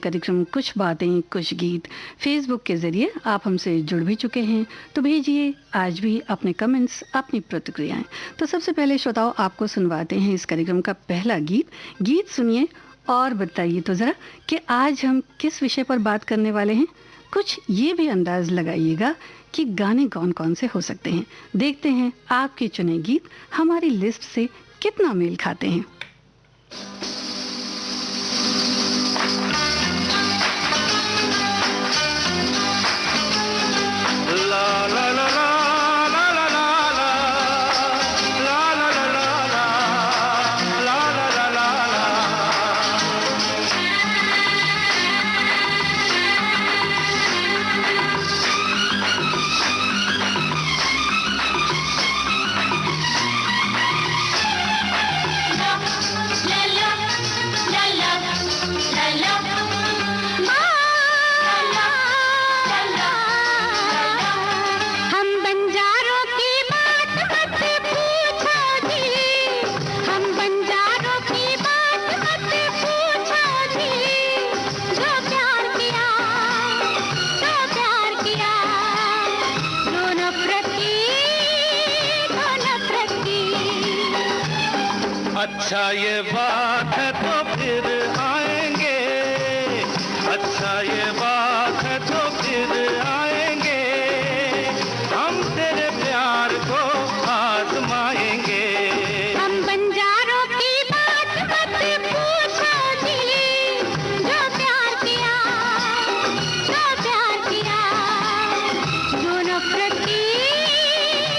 कार्यक्रम कुछ बातें कुछ गीत फेसबुक के ज़रिए आप हमसे जुड़ भी चुके हैं, तो भेजिए आज भी अपने कमेंट्स, अपनी प्रतिक्रियाएं। तो सबसे पहले श्रोताओं आपको सुनवाते हैं इस कार्यक्रम का पहला गीत सुनिए और बताइए तो ज़रा कि आज हम किस विषय पर बात करने वाले हैं। कुछ ये भी अंदाज लगाइएगा कि गाने कौन कौन से हो सकते हैं। देखते हैं आपके चुने गीत हमारी लिस्ट से कितना मेल खाते हैं। अच्छा ये बात है तो फिर आएंगे, अच्छा ये बात है तो फिर आएंगे, हम तेरे प्यार को आजमाएंगे। हम बंजारों की बात मत पूछो जी, जो प्यार किया, जो नफरत की,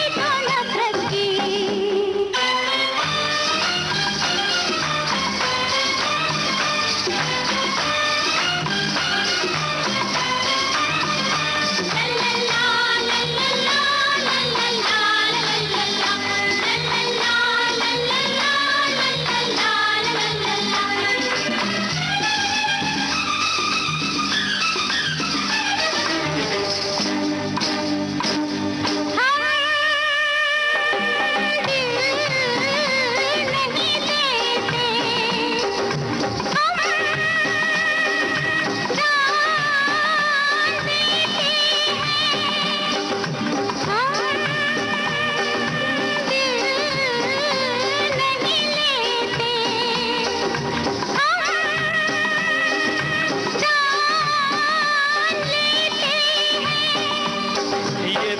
तो नफरत की।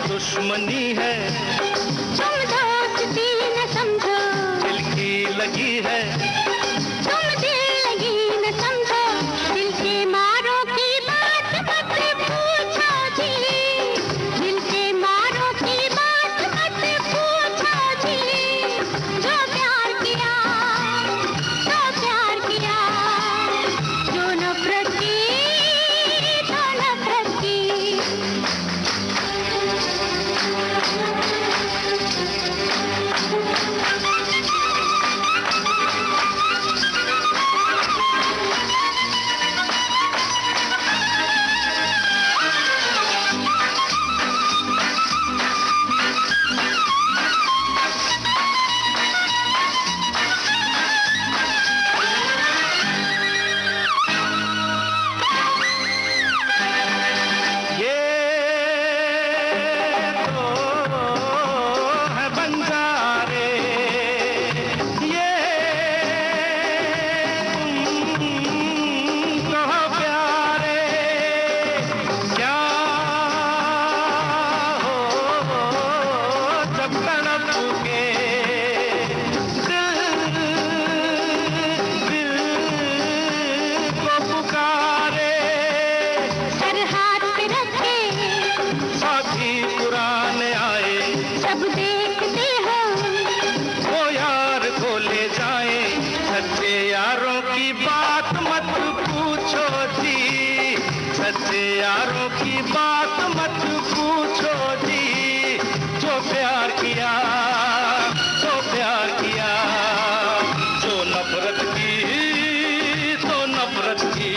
दुश्मनी है तुम दोस्ती न समझो, दिल की लगी है तुम दिल लगी न समझो, दिल के मारों की बात मत पूछो जी, दिल के मारों की बात मत पूछो जी, जो प्यार किया, जो नफरत की, तो नफरत की। यारों की बात मत पूछो जी, जो प्यार किया, जो नफरत की, तो नफरत की।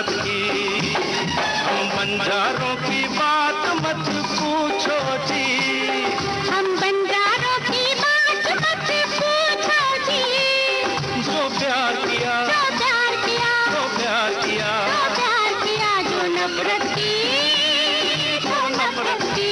नफरत की। हम बंजारों की बात मत पूछो जी, हम बंजारों की बात मत पूछो जी। जो प्यार किया, जो प्यार किया, जो प्यार किया, जो प्यार किया, जो नफरत की, जो नफरत की।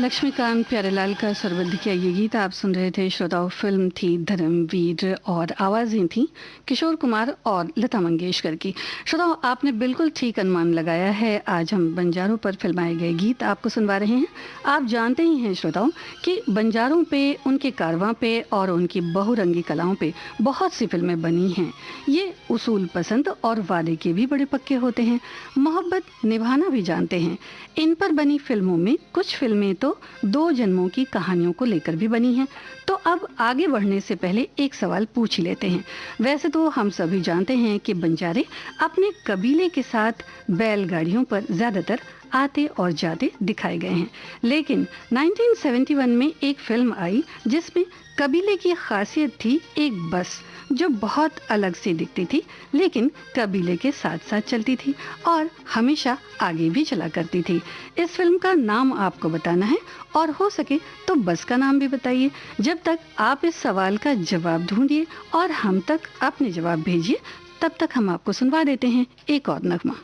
लक्ष्मीकांत प्यारेलाल का स्वरबद्ध किया ये गीत आप सुन रहे थे श्रोताओं। फिल्म थी धर्मवीर और आवाज़ें थी किशोर कुमार और लता मंगेशकर की। श्रोताओं, आपने बिल्कुल ठीक अनुमान लगाया है। आज हम बंजारों पर फिल्माए गए गीत आपको सुनवा रहे हैं। आप जानते ही हैं श्रोताओं कि बंजारों पे, उनके कारवां पे और उनकी बहुरंगी कलाओं पे बहुत सी फिल्में बनी हैं। ये उसूल पसंद और वादे के भी बड़े पक्के होते हैं, मोहब्बत निभाना भी जानते हैं। इन पर बनी फिल्मों में कुछ फिल्में तो दो जन्मों की कहानियों को लेकर भी बनी हैं। तो अब आगे बढ़ने से पहले एक सवाल पूछ ही लेते हैं। वैसे तो हम सभी जानते हैं कि बंजारे अपने कबीले के साथ बैलगाड़ियों पर ज्यादातर आते और जाते दिखाए गए हैं, लेकिन 1971 में एक फिल्म आई जिसमें कबीले की खासियत थी एक बस जो बहुत अलग से दिखती थी, लेकिन कबीले के साथ साथ चलती थी और हमेशा आगे भी चला करती थी। इस फिल्म का नाम आपको बताना है और हो सके तो बस का नाम भी बताइए। जब तक आप इस सवाल का जवाब ढूंढिए और हम तक अपने जवाब भेजिए, तब तक हम आपको सुनवा देते हैं एक और नगमा।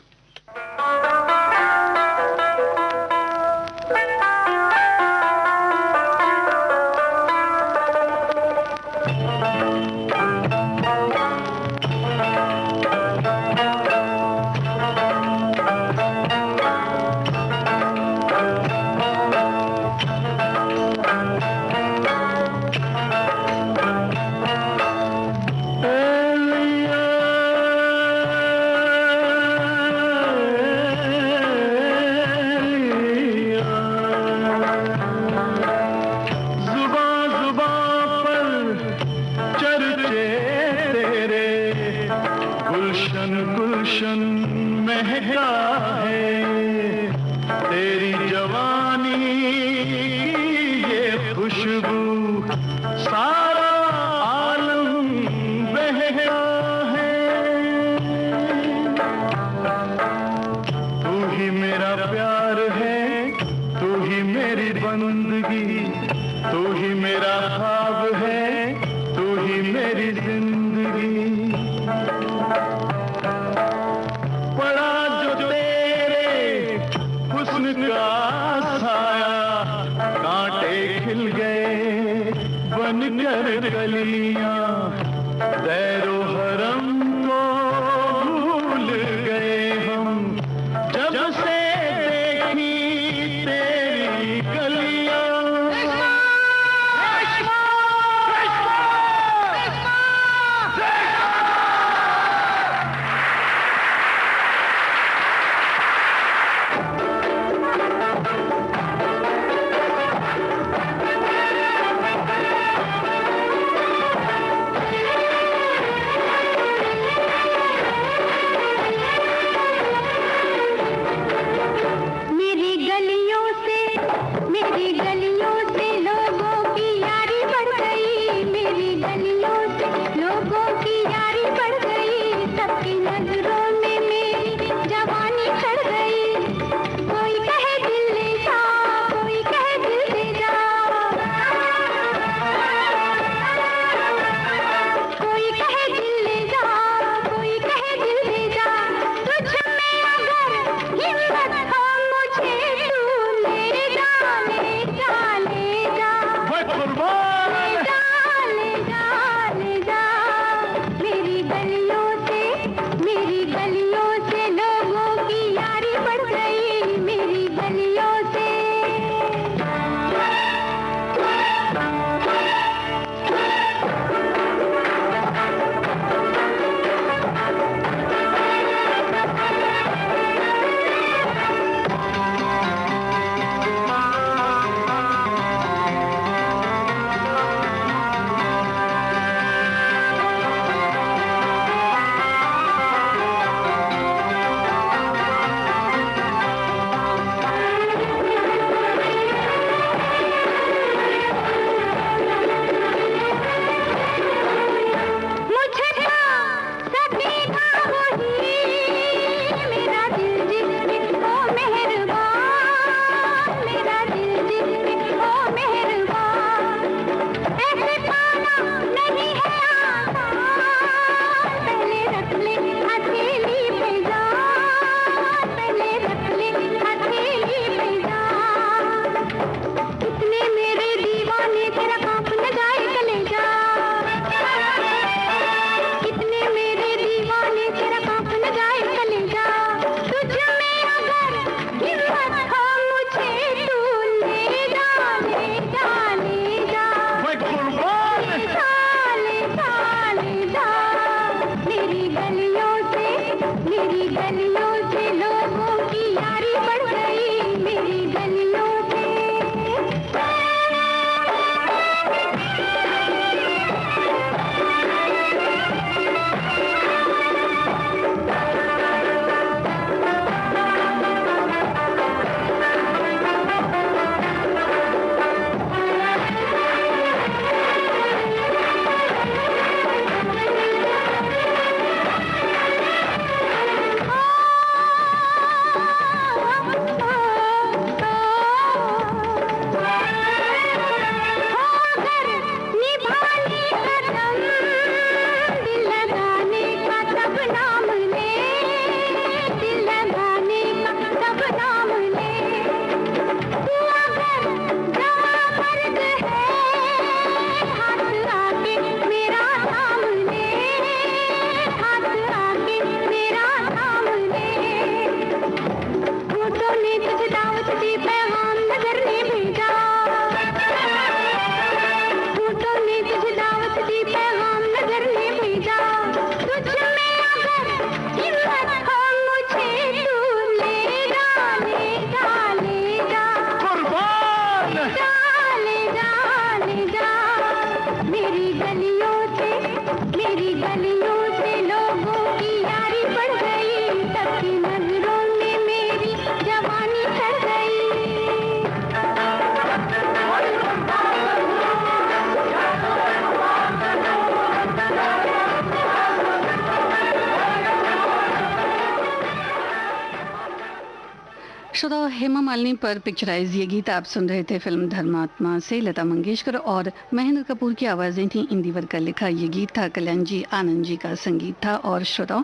श्रोताओं, हेमा मालिनी पर पिक्चराइज ये गीत आप सुन रहे थे फिल्म धर्मात्मा से। लता मंगेशकर और महेंद्र कपूर की आवाज़ें थी। इंदिवर का लिखा ये गीत था, कल्याण जी आनंद जी का संगीत था। और श्रोताओं,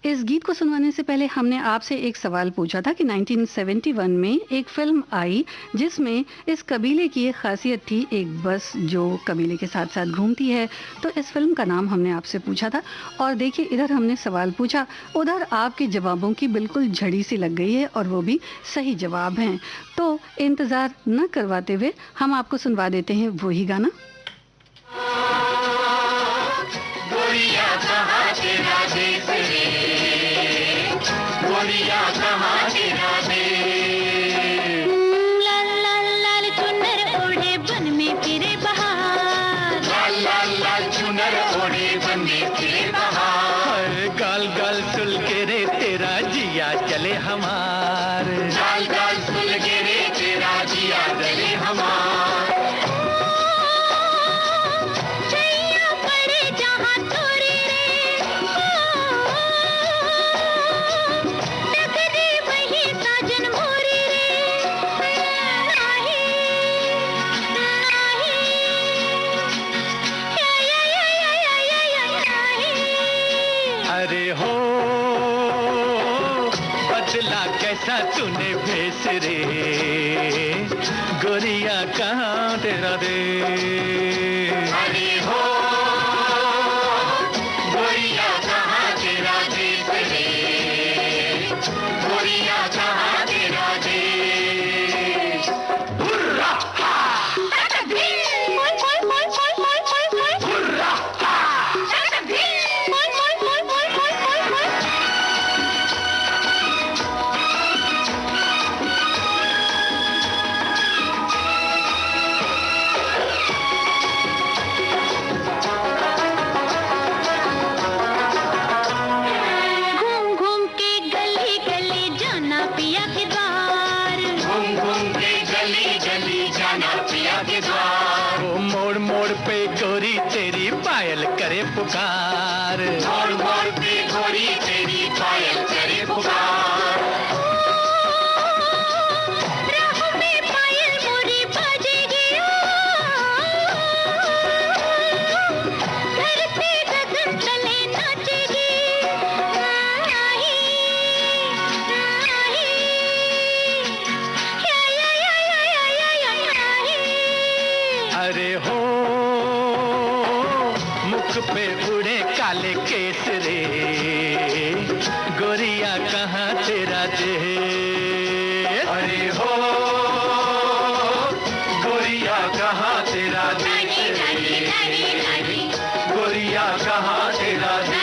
इस गीत को सुनवाने से पहले हमने आपसे एक सवाल पूछा था कि 1971 में एक फिल्म आई जिसमें इस कबीले की एक खासियत थी, एक बस जो कबीले के साथ साथ घूमती है। तो इस फिल्म का नाम हमने आपसे पूछा था। और देखिए, इधर हमने सवाल पूछा, उधर आपके जवाबों की बिल्कुल झड़ी सी लग गई है और वो भी सही जवाब हैं। तो इंतज़ार न करवाते हुए हम आपको सुनवा देते हैं वही गाना। गोरिया कहाँ तेरा देश रे, गोरिया कहाँ तेरा देश। लाल लाल लाल चुनर ओढ़े बन में फिरे बहार, लाल लाल लाल चुनर ओढ़े बन में फिरे बहार। गाल गाल सुल के रे तेरा जिया जले हमार, गाल गाल सुल के रे तेरा जिया जले हमार। छैया पड़े जहाँ तोरे रे, टकरे वही साजन मोरे रे। नाही नाही या नाही। अरे हो बदला कैसा तूने भेस रे, गोरिया कहाँ तेरा देश। अरे हो गोरिया कहाँ तेरा देश रे, गोरिया कहाँ तेरा देश। हुर्रा हा, हुर्रा हा। घूम घूम के गली गली जाना पिया के द्वार, घूम घूम के गली गली जाना पिया के द्वार। वो मोड़ मोड़ पे गोरी तेरी पायल करे पुकार, मोड़ मोड़ पे गोरी तेरी पायल करे पुकार। राह में पायल मोरी बाजेगी, धरती गगन तले नाचेगी। नाही नाही या नाही। अरे हो मुख पे उड़े काले केस रे, गोरिया कहाँ तेरा देश। अरे हो गोरिया कहाँ तेरा देश रे, गोरिया कहाँ तेरा देश।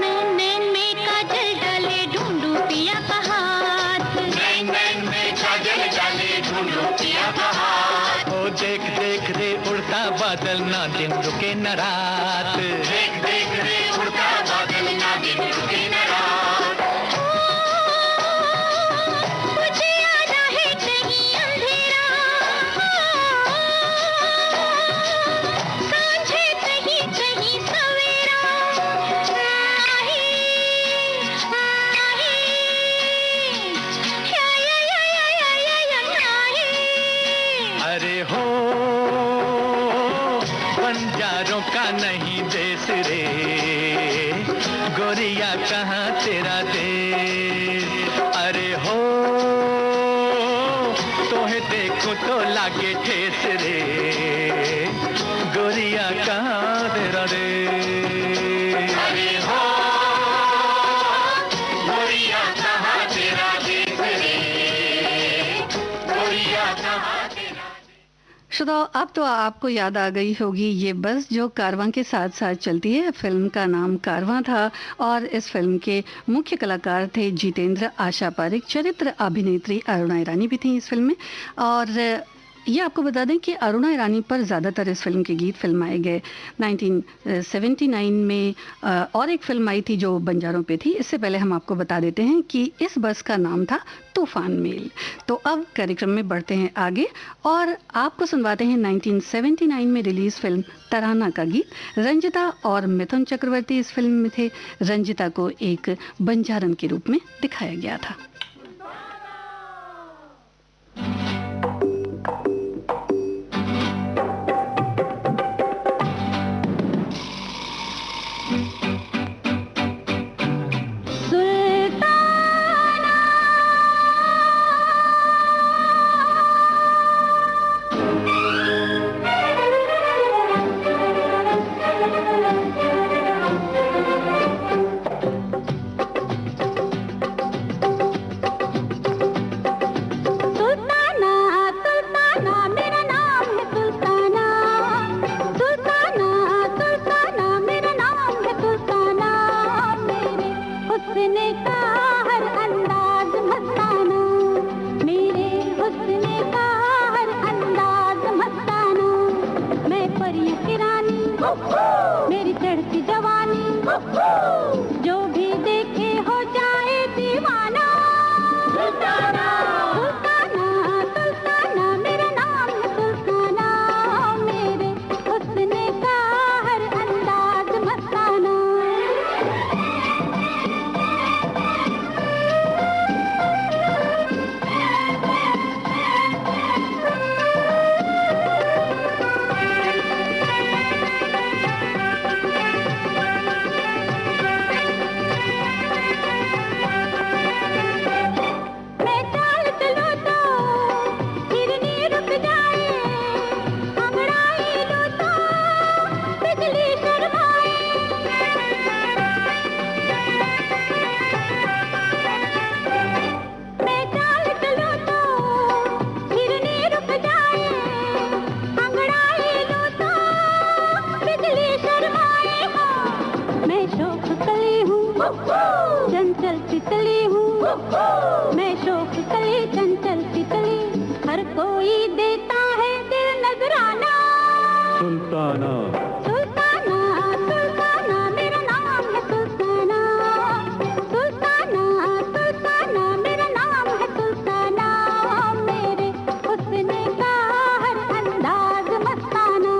नैन में काजल डाले ढूंढू पिया का हाथ, नैन नैन में काजल डाले ढूंढो पिया का हाथ। ओ देख देख रे उड़ता बादल, ना दिन रुके न रात। देख देख रे उड़ता बादल, ना दिन रुके न रात। मुझे आना है कहीं अंधेरा, सांझे कहीं कहीं सवेरा। नाही नाही या नाही। अरे हो बंजारों का नहीं देश रे, गोरिया कहाँ तेरा देश। अरे हो तोहे देखूं तो लागे ठेस रे, गोरिया कहाँ तेरा देश। अरे हो गोरिया कहाँ तेरा देश रे, गोरिया कहाँ तेरा। श्रोताओ, अब तो आपको याद आ गई होगी ये बस जो कारवां के साथ साथ चलती है। फिल्म का नाम कारवां था और इस फिल्म के मुख्य कलाकार थे जितेंद्र, आशा पारेख, चरित्र अभिनेत्री अरुणा ईरानी भी थी इस फिल्म में। और ये आपको बता दें कि अरुणा ईरानी पर ज़्यादातर इस फिल्म के गीत फिल्माए गए। 1979 में और एक फिल्म आई थी जो बंजारों पे थी। इससे पहले हम आपको बता देते हैं कि इस बस का नाम था तूफान मेल। तो अब कार्यक्रम में बढ़ते हैं आगे और आपको सुनवाते हैं 1979 में रिलीज फिल्म तराना का गीत। रंजिता और मिथुन चक्रवर्ती इस फिल्म में थे। रंजिता को एक बंजारन के रूप में दिखाया गया था। मेरी चढ़ती जवानी जो भी देखे हो जाए दीवाना। सुल्ताना सुल्ताना सुल्ताना मेरा नाम है सुल्ताना, मेरे हुस्न का हर अंदाज मस्ताना। चंचल तितली हूँ मैं, शोक कली चंचल तितली, हर कोई देता है दिल नजराना। सुल्ताना सुल्ताना सुल्ताना मेरा नाम है सुल्ताना। सुल्ताना सुल्ताना मेरा नाम है सुल्ताना, मेरे हुस्न का हर अंदाज मस्ताना।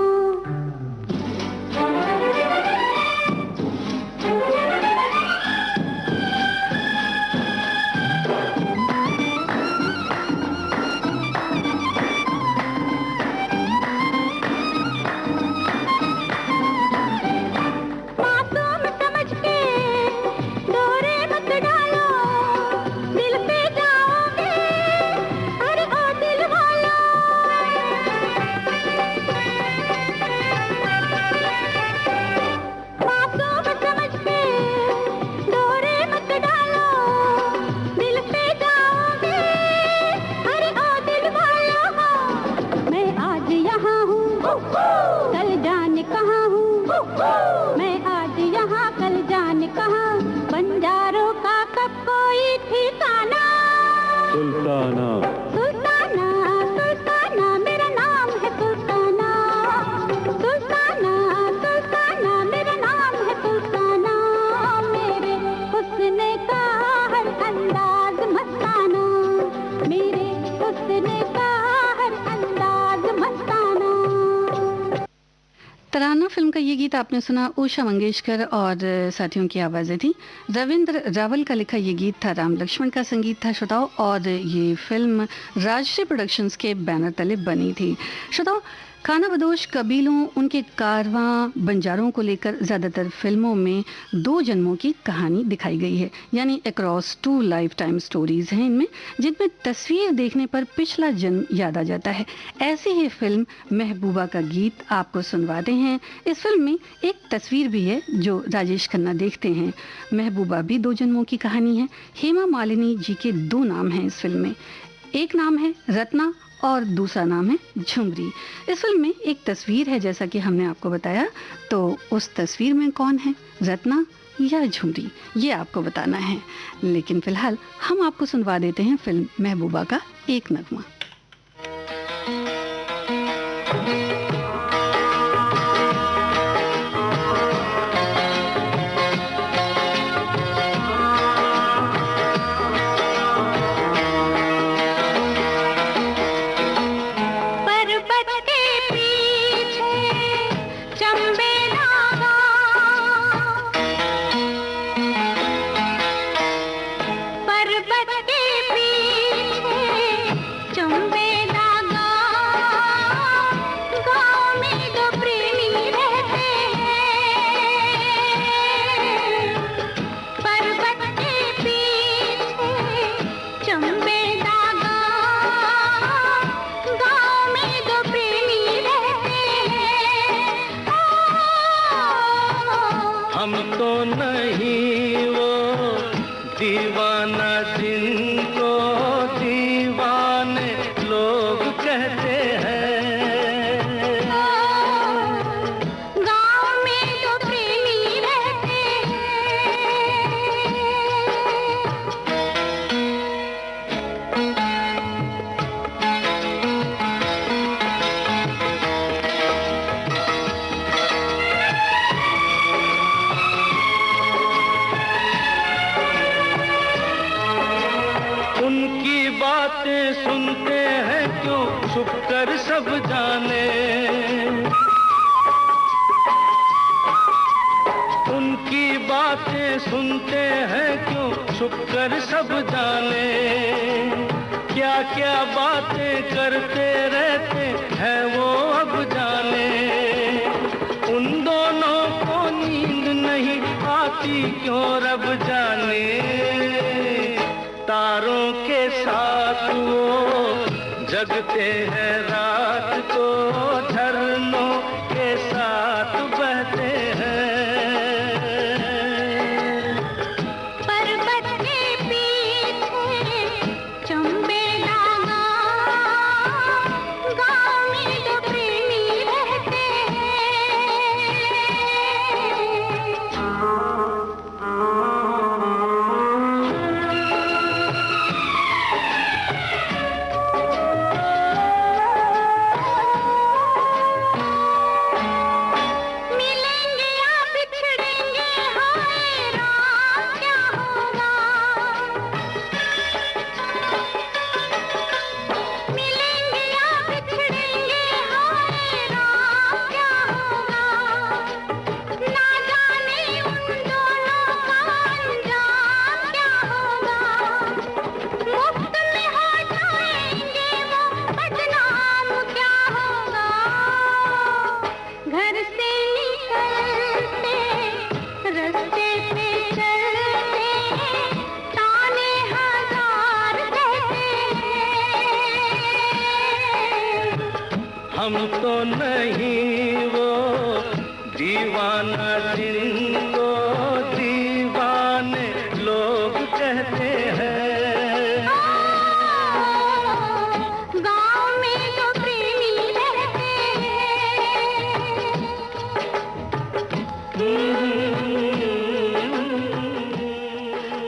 कल जाने कहाँ हूँ मैं, आज यहाँ कल जाने कहाँ, बंजारों का कब कोई ठिकाना। सुल्ताना सुल्ताना सुल्ताना मेरा नाम है सुल्ताना। सुल्ताना सुल्ताना मेरा नाम है सुल्ताना, मेरे हुस्न का हर अंदाज मस्ताना। मेरे हुस्न का हर अंदाज मस्ताना। तराना फिल्म का ये गीत आपने सुना उषा मंगेशकर और साथियों की आवाज़ें थी। रविंद्र रावल का लिखा ये गीत था, राम लक्ष्मण का संगीत था श्रोताओं, और ये फिल्म राजश्री प्रोडक्शंस के बैनर तले बनी थी। श्रोताओं, खाना बदोश कबीलों, उनके कारवां बंजारों को लेकर ज़्यादातर फिल्मों में दो जन्मों की कहानी दिखाई गई है, यानी across two lifetime stories हैं इनमें, जिनमें तस्वीर देखने पर पिछला जन्म याद आ जाता है। ऐसी ही फिल्म महबूबा का गीत आपको सुनवाते हैं। इस फिल्म में एक तस्वीर भी है जो राजेश खन्ना देखते हैं। महबूबा भी दो जन्मों की कहानी है। हेमा मालिनी जी के दो नाम हैं इस फिल्म में, एक नाम है रत्ना और दूसरा नाम है झुमरी। इस फिल्म में एक तस्वीर है जैसा कि हमने आपको बताया, तो उस तस्वीर में कौन है, रत्ना या झुमरी, ये आपको बताना है। लेकिन फिलहाल हम आपको सुनवा देते हैं फिल्म महबूबा का एक नगमा। हम तो नहीं वो दीवाना जिनको दीवाने लोग कहते हैं। गाँव में तो प्रेमी रहते उनकी बातें सुनते हैं क्यों छुप कर सब जाने, उनकी बातें सुनते हैं क्यों छुप कर सब जाने। क्या क्या बातें करते रहते हैं वो अब जाने। उन दोनों को नींद नहीं आती क्यों रब जाने। तारों के साथ वो जगते हैं रात को, झरनों के साथ बहते हैं। पर्वत के पीछे चंबे दागा, गाँव में तो प्रेमी रहते मिलेंगे या बिछड़ेंगे, हाय राम क्या होगा। मिलेंगे या बिछड़ेंगे, हाय राम क्या होगा। ना जाने उन दोनों का अंजाम क्या होगा। मुफ्त में हो जाएंगे वो बदनाम क्या होगा। घर से निकलते रास्ते पे चलते ताने हजार कहते हैं। हम तो नहीं वो दीवाना जिनको दीवाने लोग कहते हैं। गाँव में तो प्रेमी रहते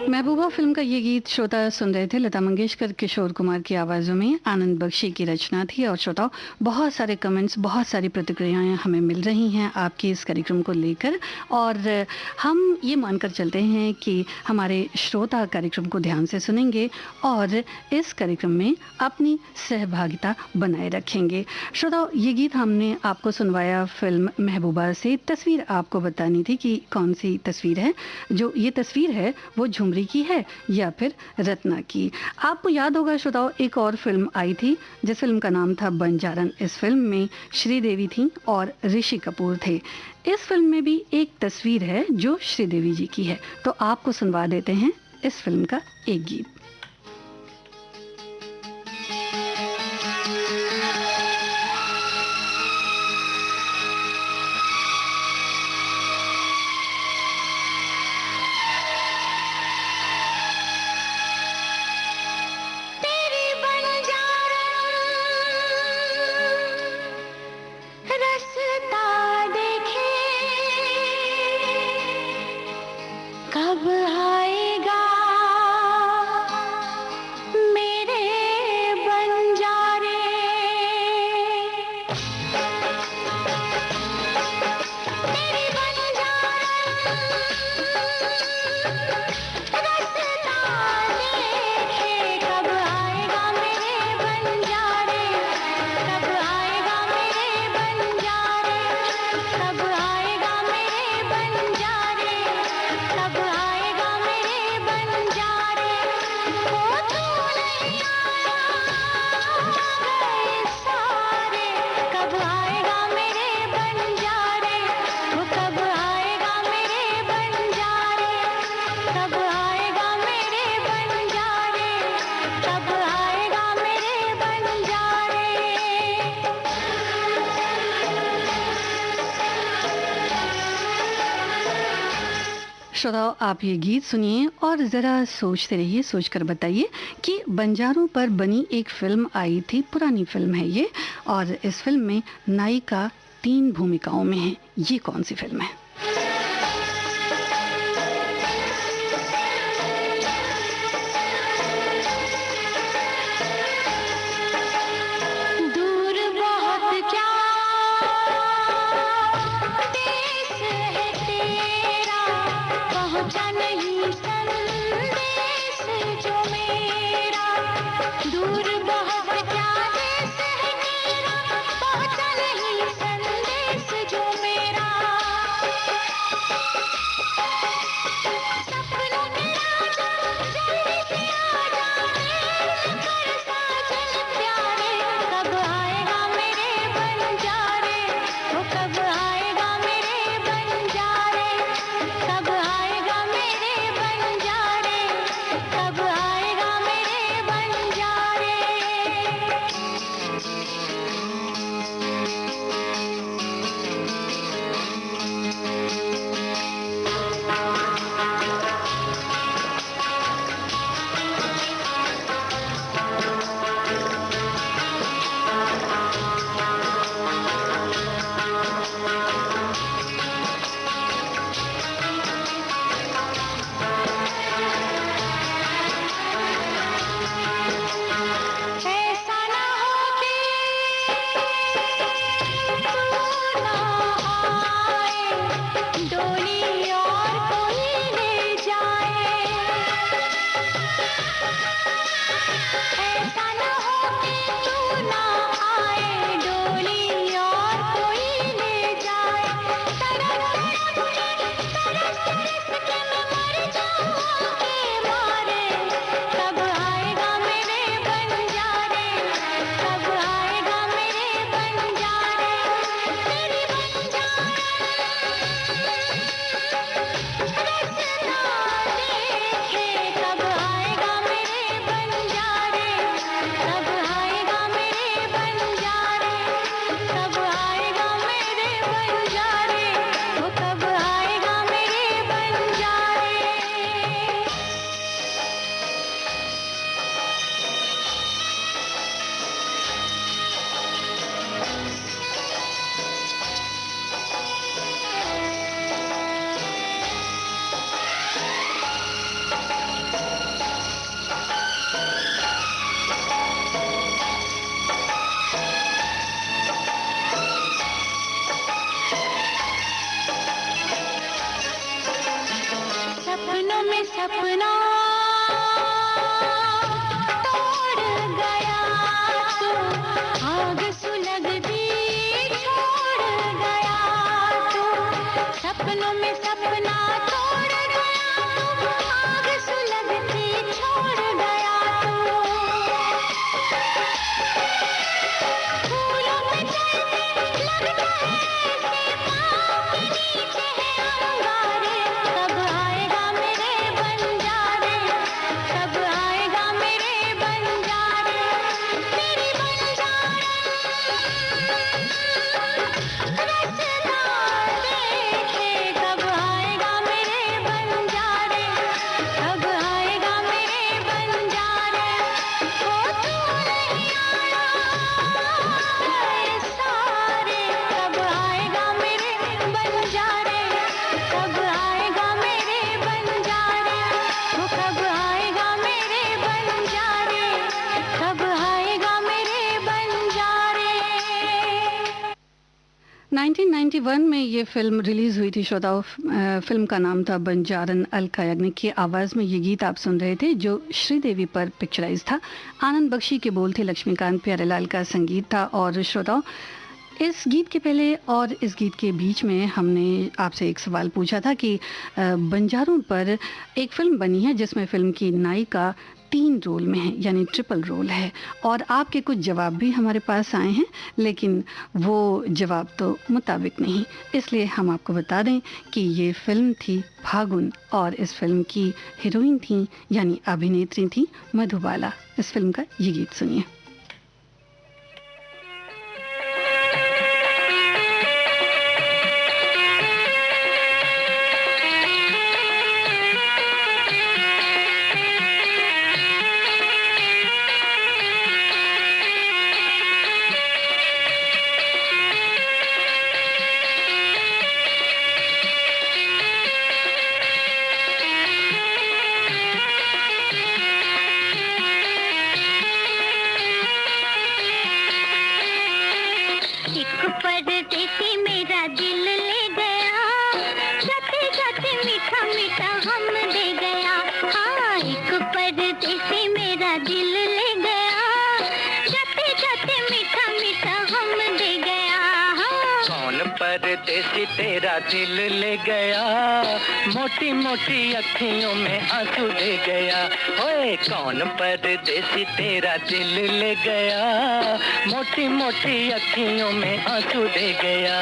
महबूबा फिल्म का ये गीत श्रोता सुन रहे थे लता मंगेशकर, किशोर कुमार की आवाज़ों में, आनंद बख्शी की रचना थी। और श्रोताओं, बहुत सारे कमेंट्स, बहुत सारी प्रतिक्रियाएं हमें मिल रही हैं आपके इस कार्यक्रम को लेकर, और हम ये मानकर चलते हैं कि हमारे श्रोता कार्यक्रम को ध्यान से सुनेंगे और इस कार्यक्रम में अपनी सहभागिता बनाए रखेंगे। श्रोताओं, ये गीत हमने आपको सुनवाया फिल्म महबूबा से। तस्वीर आपको बतानी थी कि कौन सी तस्वीर है। जो ये तस्वीर है वो झुमरी की है या फिर रत्ना की। आपको याद होगा श्रोताओ, एक और फिल्म आई थी जिस फिल्म का नाम था बंजारन। इस फिल्म में श्रीदेवी थी और ऋषि कपूर थे। इस फिल्म में भी एक तस्वीर है जो श्रीदेवी जी की है, तो आपको सुनवा देते हैं इस फिल्म का एक गीत। तेरी बंजारन श्रोताओं, आप ये गीत सुनिए और ज़रा सोचते रहिए, सोचकर बताइए कि बंजारों पर बनी एक फ़िल्म आई थी, पुरानी फ़िल्म है ये, और इस फ़िल्म में नायिका 3 भूमिकाओं में है। ये कौन सी फ़िल्म है? दूर बहुत क्या देश है तेरा, पहुंचा नहीं संदेश जो मेरा। दूर बहुत क्या देश है तेरा, पहुंचा नहीं संदेश जो मेरा। सपनों में राजा जल्दी से आजा, मेरे कर साजन प्यारे। कब आएगा मेरे बंजारे, वो कब आएगा मेरे बंजारे। कब आएगा मेरे बंजारे, कब आएगा मेरे बंजारे। ऐसा ना हो कि तू ना आए, डोली और कोई ले जाए। ऐसा ना हो कि तू ना आए, डोली और कोई ले जाए। तरस तरस के मैं मर जाऊंगी मारे। कब आएगा मेरे बंजारे, कब आएगा मेरे बंजारे। मेरी बंजारे रसना देखे, कब आएगा मेरे बंजारे। कब आएगा मेरे बंजारे, कब आएगा मेरे बंजारे। वो कब आएगा मेरे बंजारे। सपनों में सपना तोड़ गया तू, आग सुलगती छोड़ गया तू। सपनों में सपना तोड़ गया तू, आग सुलगती छोड़ गया तू। फूलों में चलते लगता है ऐसे पाँव के नीचे है अंगारे। कब आएगा मेरे बंजारे, कब आएगा मेरे बंजारे। मेरी बंजारे रसना देखे, कब आएगा मेरे बंजारे। कब आएगा मेरे बंजारे। हो तू नहीं आया सारे, कब आएगा मेरे बंजारे। कब आएगा मेरे बंजारे, वो कब आएगा मेरे बंजारे। कब आएगा मेरे बंजारे। 1991 में ये फिल्म रिलीज हुई थी श्रोताओ। फिल्म का नाम था बंजारन। अलका याग्निक की आवाज़ में ये गीत आप सुन रहे थे, जो श्रीदेवी पर पिक्चराइज था। आनंद बख्शी के बोल थे, लक्ष्मीकांत प्यारेलाल का संगीत था। और श्रोताओ, इस गीत के पहले और इस गीत के बीच में हमने आपसे एक सवाल पूछा था कि बंजारों पर एक फिल्म बनी है जिसमें फिल्म की नायिका 3 रोल में है, यानी ट्रिपल रोल है। और आपके कुछ जवाब भी हमारे पास आए हैं, लेकिन वो जवाब तो मुताबिक नहीं। इसलिए हम आपको बता दें कि ये फिल्म थी फागुन, और इस फिल्म की हीरोइन थी, यानी अभिनेत्री थी मधुबाला। इस फिल्म का ये गीत सुनिए। परदेसी मेरा दिल ले गया, जाते जाते मीठा मीठा हम दे गया। कौन परदेसी तेरा दिल ले गया, मोटी मोटी अखियों में आंसू दे गया। ओए कौन परदेसी तेरा दिल ले गया, मोटी मोटी अखियों में आंसू दे गया।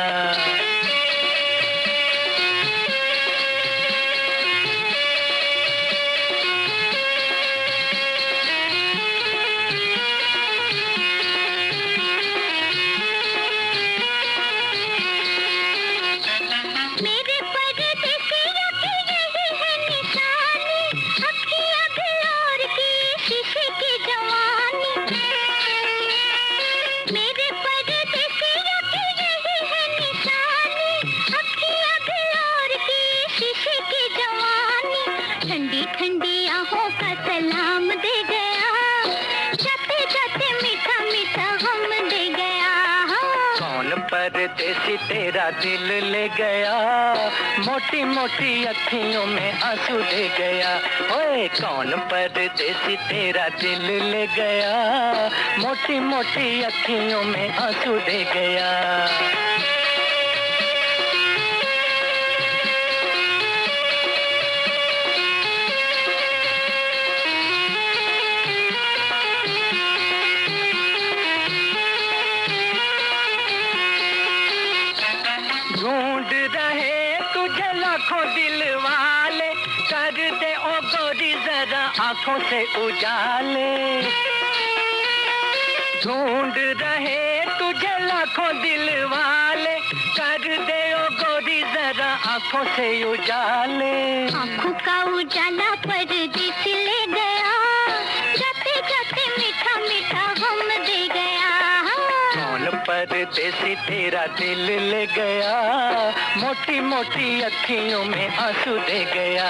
ठंडी ठंडी आंखों का सलाम दे गया, जाते जाते मीठा मीठा हम दे गया। कौन परदेसी तेरा दिल ले गया, मोटी मोटी अखियों में आंसू दे गया। ओए कौन परदेसी तेरा दिल ले गया, मोटी मोटी अखियों में आंसू दे गया। ढूंढ रहे तुझे लाखों दिल वाले, कर दे ओ गोरी जरा आंखों से उजाले। ढूंढ रहे तुझे लाखों दिल वाले, कर दे ओ गोरी जरा आंखों से उजाले। आंखों का उजाला परदेसी ले गया, जाते जाते मीठा मीठा हम दे गया। कौन परदेसी तेरा दिल ले गया, मोटी मोटी अखियों में आंसू दे गया।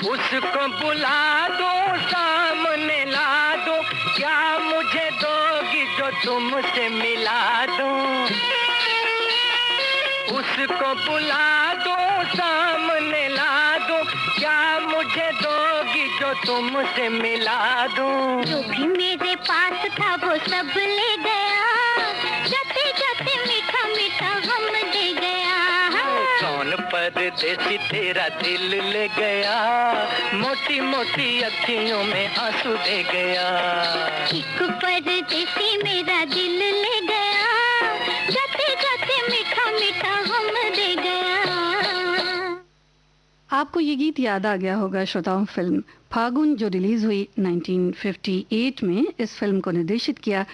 उसको बुला दो, सामने ला दो, क्या मुझे दोगी जो तुमसे मिला दूं। उसको बुला दो, सामने ला दो, क्या मुझे दोगी जो तुमसे मिला दूं। जो भी मेरे पास था वो सब ले गया, जाते जाते मीठा मीठा हम दे गया। कौन परदेसी तेरा दिल ले गया, मोटी मोटी अखियों में आंसू दे गया। एक परदेसी मेरा दिल ले गया, जाते जाते मीठा मीठा हम दे गया। आपको ये गीत याद आ गया होगा श्रोताओं, फिल्म फागुन जो रिलीज हुई 1958 में। इस फिल्म को निर्देशित किया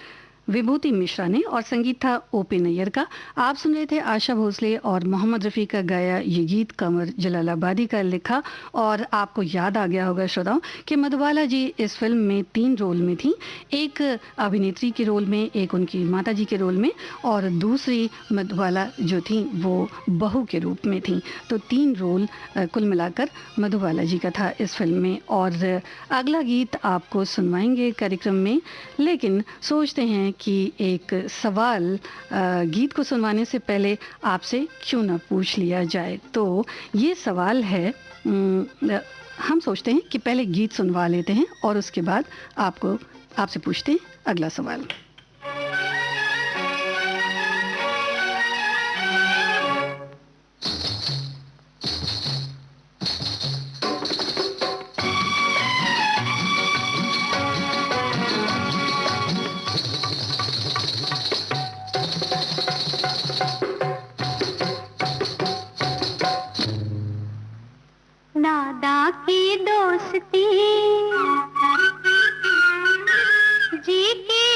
विभूति मिश्रा ने और संगीत था ओपी नैयर का। आप सुन रहे थे आशा भोसले और मोहम्मद रफ़ी का गाया ये गीत कमर जलालाबादी का लिखा। और आपको याद आ गया होगा श्रोताओं कि मधुबाला जी इस फिल्म में 3 रोल में थी, एक अभिनेत्री के रोल में, एक उनकी माता जी के रोल में और दूसरी मधुबाला जो थी वो बहू के रूप में थी। तो 3 रोल कुल मिलाकर मधुबाला जी का था इस फिल्म में। और अगला गीत आपको सुनवाएंगे कार्यक्रम में, लेकिन सोचते हैं कि एक सवाल गीत को सुनवाने से पहले आपसे क्यों ना पूछ लिया जाए। तो ये सवाल है, हम सोचते हैं कि पहले गीत सुनवा लेते हैं और उसके बाद आपसे पूछते हैं अगला सवाल। नादा की दोस्ती जी की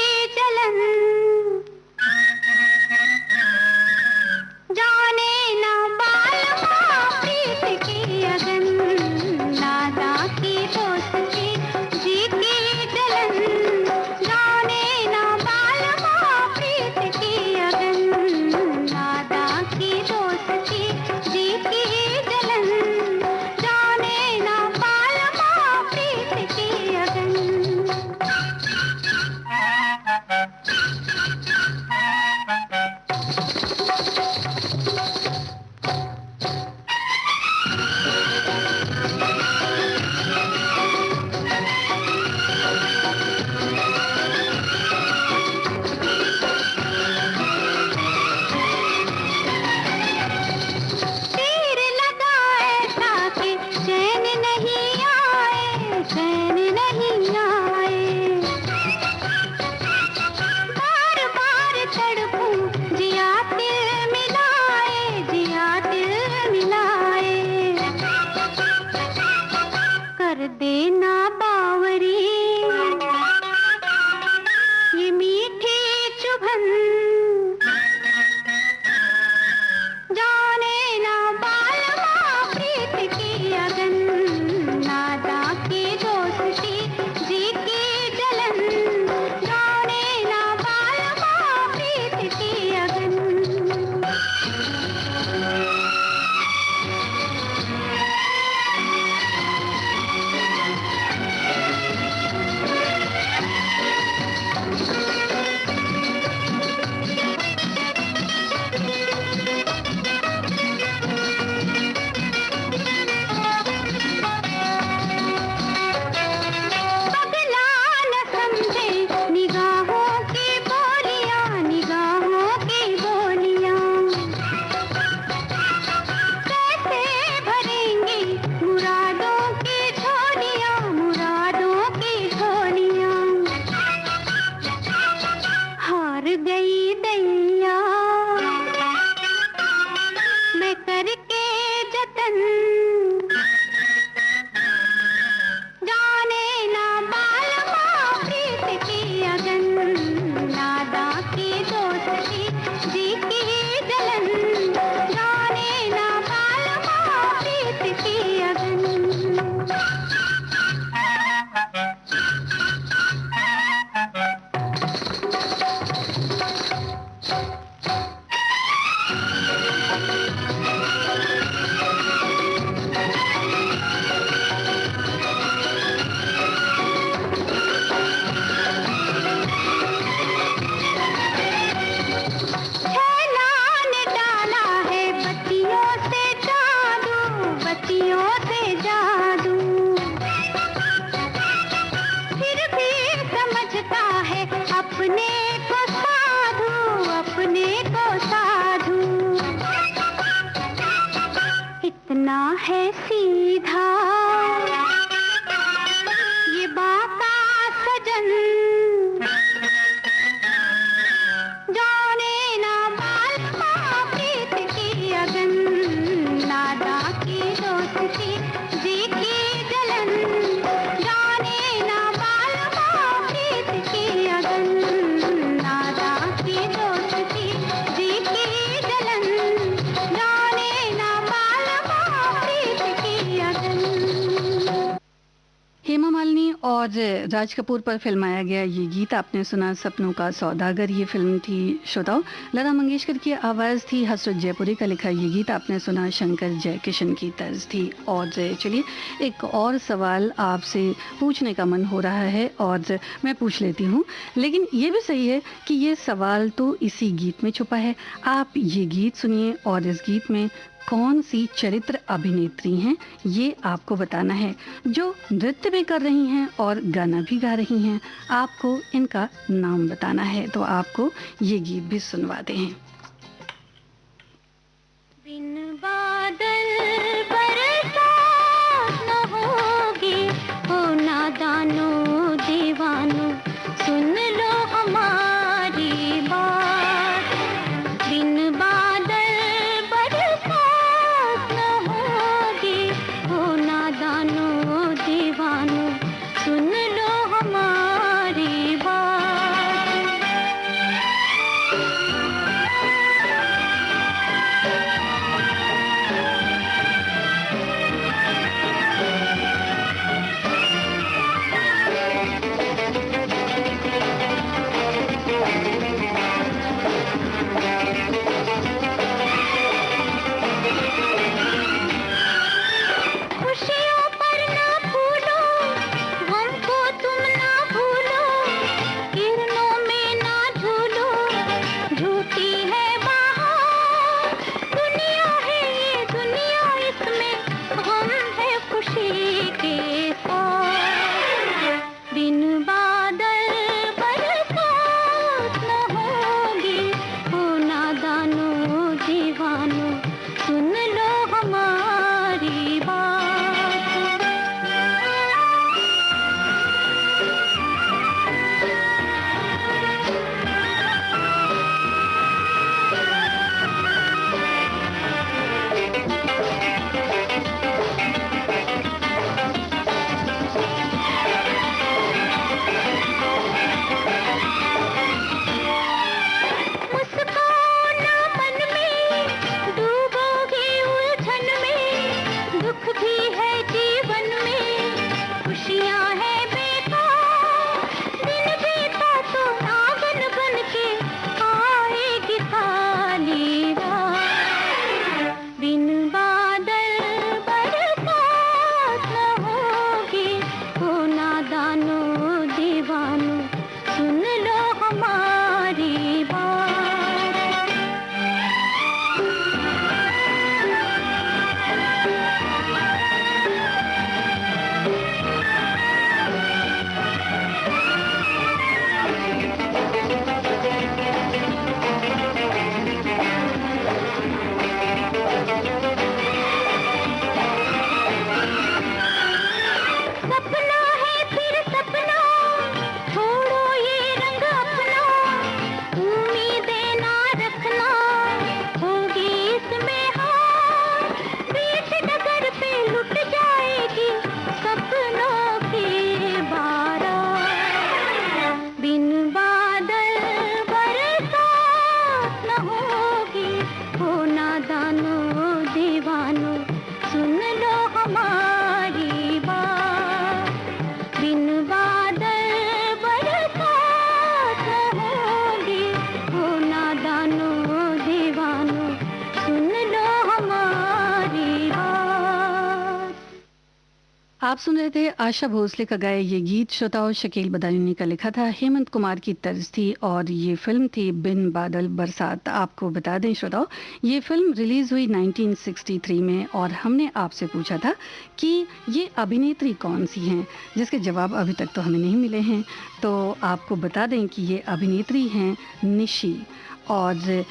छैला ने डाला है बत्तियों से जादू, बत्तियों से जादू। फिर भी समझता है अपने को साधु, अपने को साधु। इतना है सीधा ये बाका सजन, जाने ना मालूम प्रीत की अगन, नादा की दोस्ती जी की जलन। जाने ना मालूम प्रीत की अगन, नादा की दोस्ती जी की जलन। जाने ना मालूम प्रीत की अगन। हेमा मालिनी और राज कपूर पर फिल्माया गया ये गीत आपने सुना, सपनों का सौदागर ये फिल्म थी श्रोताओ। लता मंगेशकर की आवाज़ थी, हसरत जयपुरी का लिखा ये गीत आपने सुना, शंकर जयकिशन की तर्ज थी। और चलिए एक और सवाल आपसे पूछने का मन हो रहा है और मैं पूछ लेती हूँ, लेकिन ये भी सही है कि ये सवाल तो इसी गीत में छुपा है। आप ये गीत सुनिए और इस गीत में कौन सी चरित्र अभिनेत्री हैं ये आपको बताना है, जो नृत्य भी कर रही हैं और गाना भी गा रही हैं। आपको इनका नाम बताना है, तो आपको ये गीत भी सुनवाते हैं। बिन बादल बरसात न होगी, हो नादानो दीवानो सुन लो हमारी बात। बिन बादल बरसात न होगी, हो नादानो दीवानो सुन लो हमारी बात। खुशियों पर ना भूलो, गम को तुम ना भूलो, किरणों में ना झूलो, झूठी है बाहर दुनिया है ये दुनिया, इसमें गम है खुशी के साथ। बिन बादल बरसात न होगी, हो नादानो दीवानो सुन लो हमारी बात। मुस्काओ ना मन में, डूबोगे उलझन में, दुख भी है जीवन में, खुशियाँ है बेकार। दिन बीता तो नागन बन के आएगी काली रात। बिन बादल बरसात न होगी, हो नादानो दीवानो सुन लो हमारी बात। सपना है फिर सपना, छोड़ो ये रंग अपना, उम्मीदें ना रखना, होगी इसमें हार। बीच डगर पे लुट जाएगी सपनों की बारात। बिन बादल बरसात न होगी, हो नादानो दीवानो सुन लो हमारी बात। बिन बादल बरसात न होगी, हो नादानो दीवानो सुन लो आप सुन रहे थे आशा भोसले का गाया ये गीत। श्रोताओं, शकील बदायूनी का लिखा था, हेमंत कुमार की तर्ज थी और ये फिल्म थी बिन बादल बरसात। आपको बता दें श्रोताओं, ये फिल्म रिलीज हुई 1963 में और हमने आपसे पूछा था कि ये अभिनेत्री कौन सी हैं, जिसके जवाब अभी तक तो हमें नहीं मिले हैं। तो आपको बता दें कि ये अभिनेत्री हैं निशी, और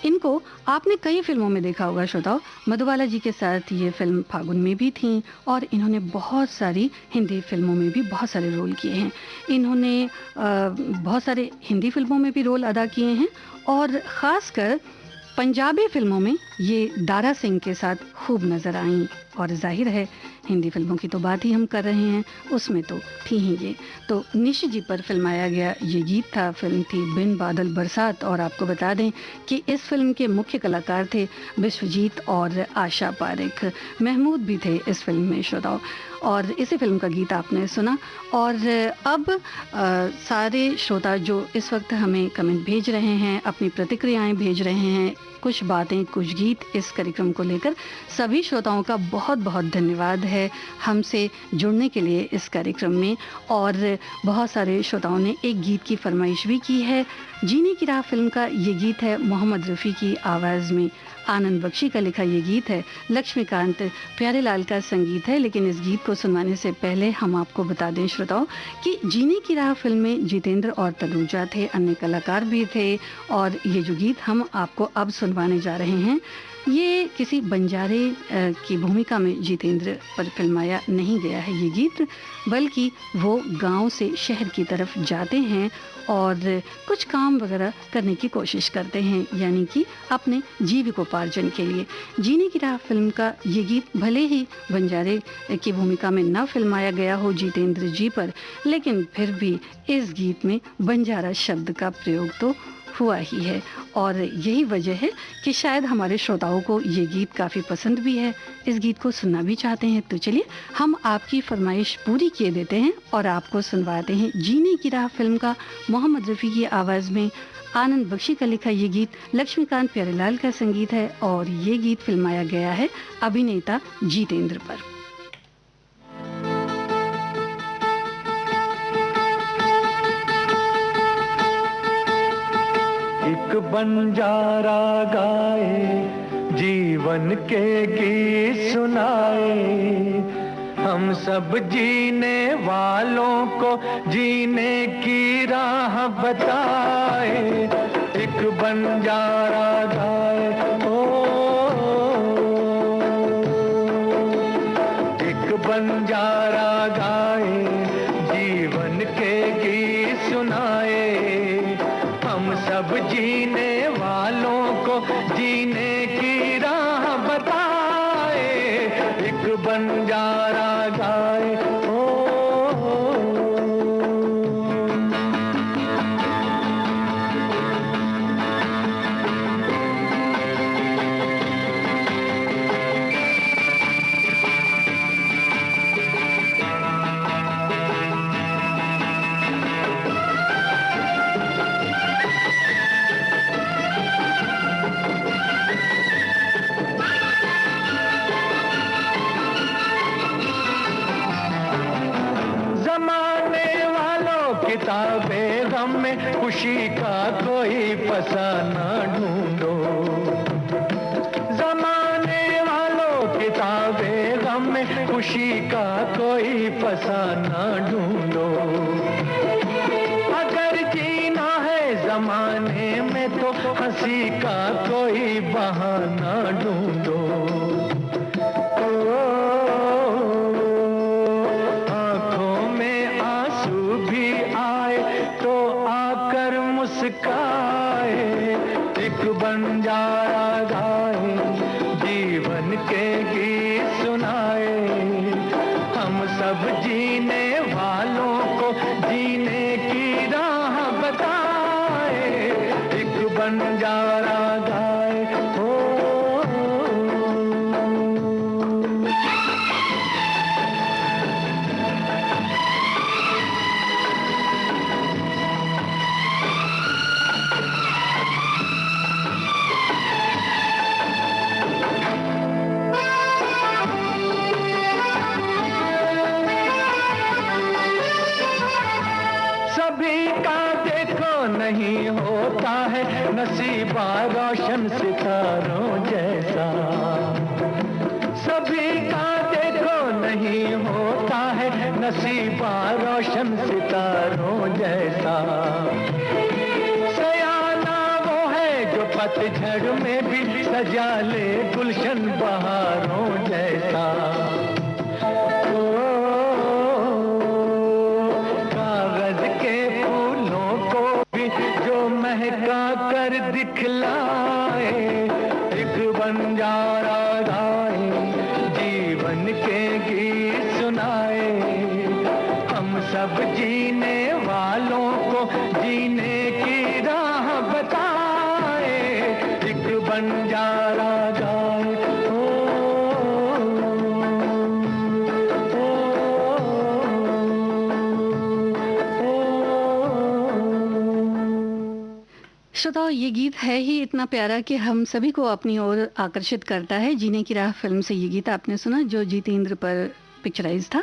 इनको आपने कई फिल्मों में देखा होगा श्रोताओ। मधुबाला जी के साथ ये फिल्म फागुन में भी थी और इन्होंने बहुत सारी हिंदी फिल्मों में भी बहुत सारे रोल किए हैं। इन्होंने बहुत सारे हिंदी फिल्मों में भी रोल अदा किए हैं और ख़ासकर पंजाबी फिल्मों में ये दारा सिंह के साथ खूब नज़र आईं। और जाहिर है हिंदी फिल्मों की तो बात ही हम कर रहे हैं, उसमें तो थी ही ये। तो निशी जी पर फिल्माया गया ये गीत था, फिल्म थी बिन बादल बरसात। और आपको बता दें कि इस फिल्म के मुख्य कलाकार थे विश्वजीत और आशा पारेख। महमूद भी थे इस फिल्म में श्रोताओं, और इसी फिल्म का गीत आपने सुना। और अब सारे श्रोता जो इस वक्त हमें कमेंट भेज रहे हैं, अपनी प्रतिक्रियाएं भेज रहे हैं, कुछ बातें कुछ गीत इस कार्यक्रम को लेकर, सभी श्रोताओं का बहुत बहुत धन्यवाद है हमसे जुड़ने के लिए इस कार्यक्रम में। और बहुत सारे श्रोताओं ने एक गीत की फरमाइश भी की है। जीने की राह फिल्म का ये गीत है, मोहम्मद रफ़ी की आवाज़ में आनंद बख्शी का लिखा ये गीत है, लक्ष्मीकांत प्यारेलाल का संगीत है। लेकिन इस गीत को सुनवाने से पहले हम आपको बता दें श्रोताओं कि जीने की राह फिल्म में जितेंद्र और तनुजा थे, अन्य कलाकार भी थे। और ये जो गीत हम आपको अब सुनवाने जा रहे हैं, ये किसी बंजारे की भूमिका में जितेंद्र पर फिल्माया नहीं गया है ये गीत, बल्कि वो गांव से शहर की तरफ जाते हैं और कुछ काम वगैरह करने की कोशिश करते हैं, यानी कि अपने जीविकोपार्जन के लिए। जीने की राह फिल्म का ये गीत भले ही बंजारे की भूमिका में न फिल्माया गया हो जितेंद्र जी पर, लेकिन फिर भी इस गीत में बंजारा शब्द का प्रयोग तो हुआ ही है। और यही वजह है कि शायद हमारे श्रोताओं को ये गीत काफ़ी पसंद भी है, इस गीत को सुनना भी चाहते हैं। तो चलिए हम आपकी फरमाइश पूरी किए देते हैं और आपको सुनवाते हैं जीने की राह फिल्म का मोहम्मद रफ़ी की आवाज़ में आनंद बख्शी का लिखा ये गीत, लक्ष्मीकांत प्यारेलाल का संगीत है और ये गीत फिल्माया गया है अभिनेता जितेंद्र पर। एक बंजारा गाए जीवन के गीत सुनाए, हम सब जीने वालों को जीने की राह बताए। एक बंजारा गाए, ओ एक बंजारा गाए जीवन के गीत सुनाए, हम सब जीने वालों को जीने की राह बताए। एक बंजारा गाए, किताबें गम में खुशी का कोई फसाना ढूंढो। जमाने वालों किताबें गम में खुशी का कोई फसाना ढूंढो। अगर जीना है जमाने में तो हंसी का कोई बहाना ढूंढो। एक बंजारा गाए जीवन के गीत सुनाए, हम सब जीने वालों को जीने की राह बताए। एक बंजारा गाए, हो नसीबा रोशन सितारों जैसा। सभी का देखो नहीं होता है नसीबा रोशन सितारों जैसा। सयाना वो है जो पतझड़ में भी सजा ले गुलशन बहारों जैसा। कागज के फूलों को भी जो महका कर दिखलाए, एक बंजारा गाए जीवन के गीत सुनाए। हम सब जीने वालों को जीने की राह बताए, एक बंजारा गाए। श्रोताओ, ये गीत है ही इतना प्यारा कि हम सभी को अपनी ओर आकर्षित करता है। जीने की राह फिल्म से ये गीत आपने सुना जो जितेंद्र पर पिक्चराइज था।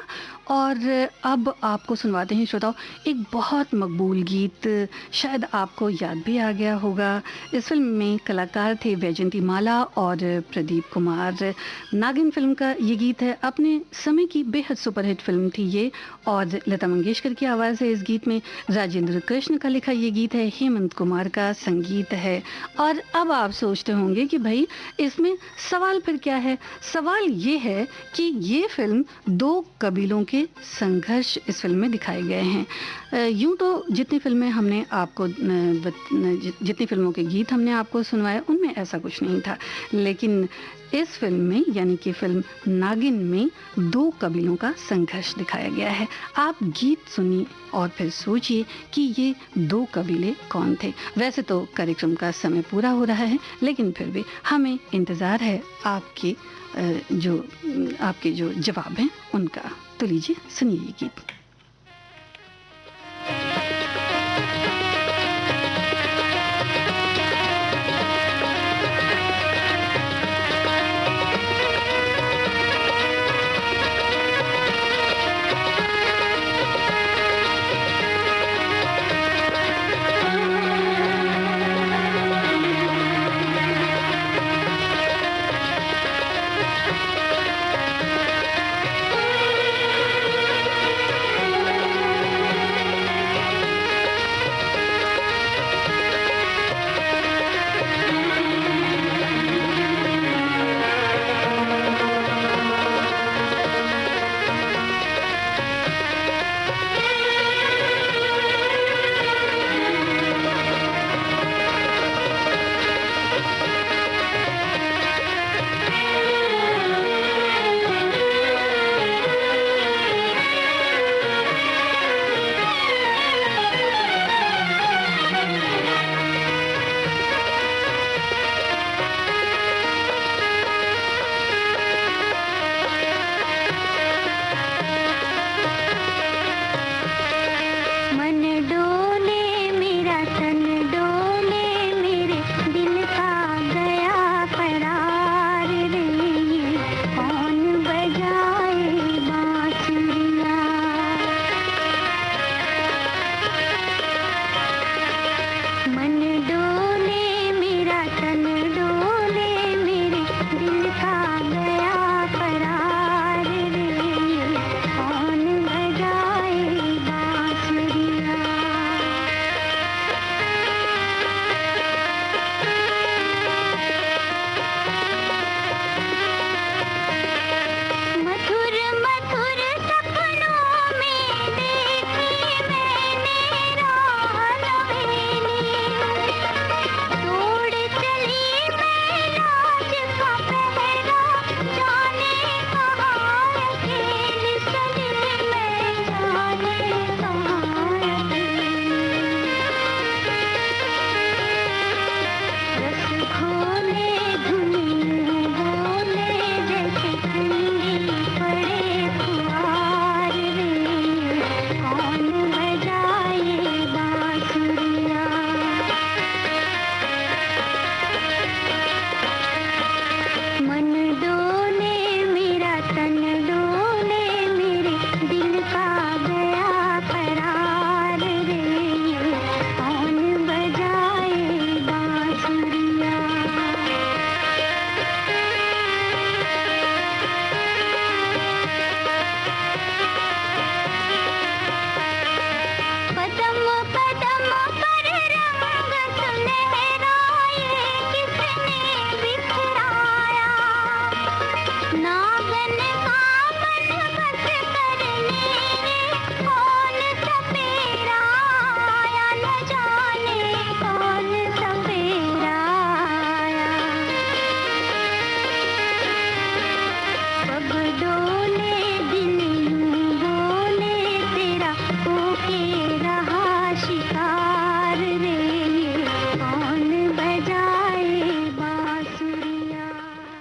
और अब आपको सुनवाते हैं श्रोताओ एक बहुत मकबूल गीत, शायद आपको याद भी आ गया होगा। इस फिल्म में कलाकार थे वैजयंती माला और प्रदीप कुमार। नागिन फिल्म का ये गीत है, अपने समय की बेहद सुपरहिट फिल्म थी ये, और लता मंगेशकर की आवाज़ है इस गीत में। राजेंद्र कृष्ण का लिखा ये गीत है, हेमंत कुमार का संगीत है। और अब आप सोचते होंगे कि भाई इसमें सवाल फिर क्या है। सवाल ये है कि ये फिल्म दो कबीलों के संघर्ष इस फिल्म में दिखाए गए हैं। यूं तो जितनी फिल्में हमने आपको जितनी फिल्मों के गीत हमने आपको सुनवाए उनमें ऐसा कुछ नहीं था, लेकिन इस फिल्म में यानी कि फिल्म नागिन में दो कबीलों का संघर्ष दिखाया गया है। आप गीत सुनिए और फिर सोचिए कि ये दो कबीले कौन थे। वैसे तो कार्यक्रम का समय पूरा हो रहा है, लेकिन फिर भी हमें इंतज़ार है आपके जो जवाब हैं उनका। तो लीजिए सुनिए ये गीत।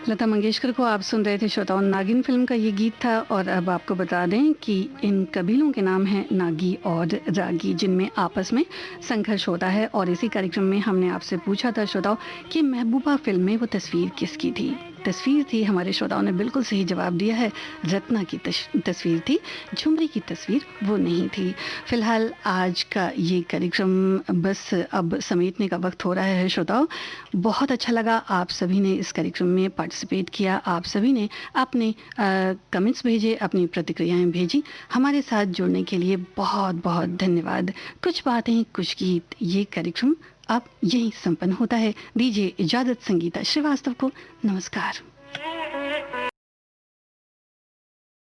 लता मंगेशकर को आप सुन रहे थे श्रोताओं। नागिन फिल्म का ये गीत था। और अब आपको बता दें कि इन कबीलों के नाम हैं नागी और रागी, जिनमें आपस में संघर्ष होता है। और इसी कार्यक्रम में हमने आपसे पूछा था श्रोताओं कि महबूबा फिल्म में वो तस्वीर किसकी थी। तस्वीर थी, हमारे श्रोताओं ने बिल्कुल सही जवाब दिया है, रत्ना की तस्वीर थी, झुमरी की तस्वीर वो नहीं थी। फिलहाल आज का ये कार्यक्रम बस अब समेटने का वक्त हो रहा है श्रोताओं। बहुत अच्छा लगा, आप सभी ने इस कार्यक्रम में पार्टिसिपेट किया, आप सभी ने अपने कमेंट्स भेजे, अपनी प्रतिक्रियाएं भेजी। हमारे साथ जुड़ने के लिए बहुत बहुत धन्यवाद। कुछ बातें कुछ गीत, ये कार्यक्रम अब यही संपन्न होता है। दीजिए इजाजत संगीता श्रीवास्तव को। नमस्कार।